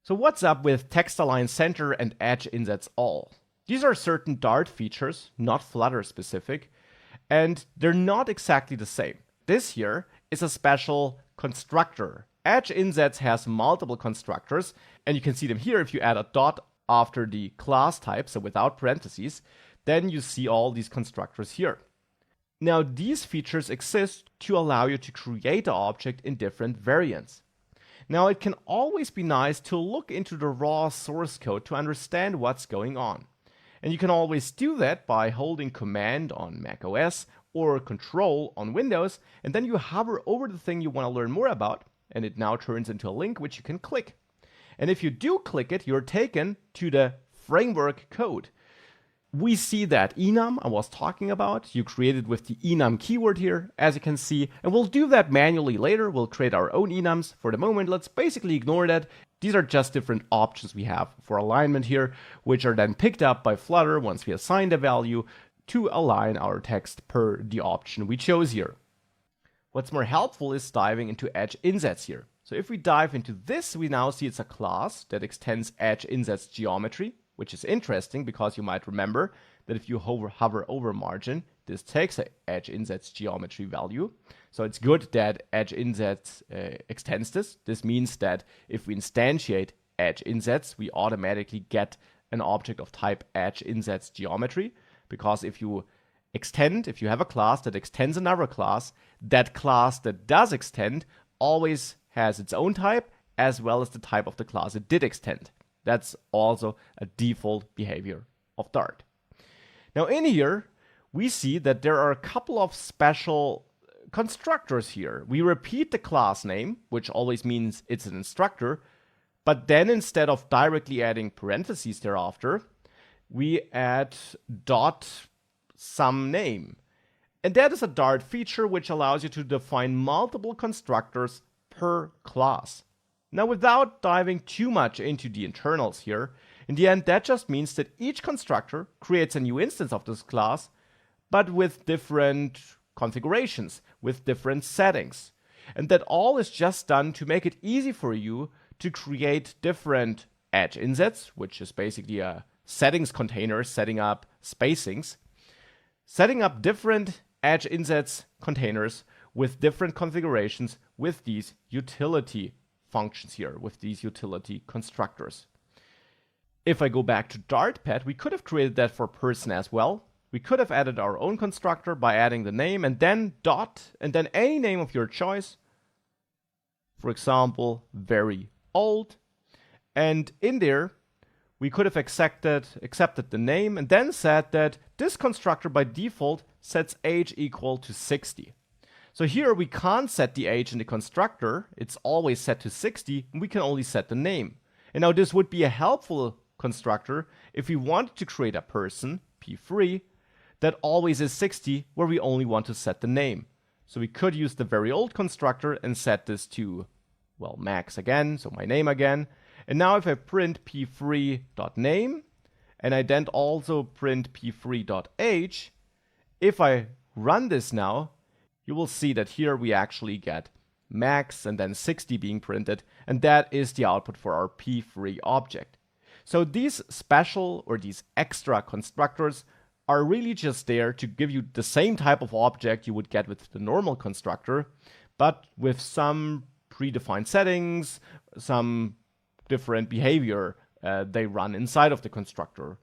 So what's up with text align center and edge insets all? These are certain Dart features, not Flutter specific, and they're not exactly the same. This here is a special constructor. Edge insets has multiple constructors, and you can see them here if you add a dot after the class type, so without parentheses, then you see all these constructors here. Now these features exist to allow you to create an object in different variants. Now it can always be nice to look into the raw source code to understand what's going on. And you can always do that by holding Command on macOS or Control on Windows, and then you hover over the thing you want to learn more about, and it now turns into a link which you can click. And if you do click it, you're taken to the framework code. We see that enum I was talking about, you created with the enum keyword here, as you can see, and we'll do that manually later. We'll create our own enums. For the moment, let's basically ignore that. These are just different options we have for alignment here, which are then picked up by Flutter once we assign the value to align our text per the option we chose here. What's more helpful is diving into edge insets here. So if we dive into this, we now see it's a class that extends edge insets geometry, which is interesting because you might remember that if you hover over margin, this takes an edge insets geometry value. So it's good that edge insets extends this. This means that if we instantiate edge insets, we automatically get an object of type edge insets geometry. Because if you have a class that extends another class, that class that does extend always has its own type as well as the type of the class it did extend. That's also a default behavior of Dart. Now in here, we see that there are a couple of special constructors here. We repeat the class name, which always means it's an instructor, but then instead of directly adding parentheses thereafter, we add dot some name. And that is a Dart feature which allows you to define multiple constructors per class. Now, without diving too much into the internals here, in the end, that just means that each constructor creates a new instance of this class, but with different configurations, with different settings. And that all is just done to make it easy for you to create different edge insets, which is basically a settings container setting up spacings, setting up different edge insets containers with different configurations with these utility functions here, with these utility constructors. If I go back to Dartpad, we could have created that for person as well. We could have added our own constructor by adding the name and then dot and then any name of your choice. For example, very old. And in there, we could have accepted the name and then said that this constructor by default sets age equal to 60. So here we can't set the age in the constructor, it's always set to 60, and we can only set the name. And now this would be a helpful constructor if we wanted to create a person, p3, that always is 60, where we only want to set the name. So we could use the very old constructor and set this to, well, max again, so my name again. And now if I print p3.name, and I then also print p3.age, if I run this now, you will see that here we actually get max and then 60 being printed, and that is the output for our p3 object. So these special or these extra constructors are really just there to give you the same type of object you would get with the normal constructor, but with some predefined settings, some different behavior they run inside of the constructor.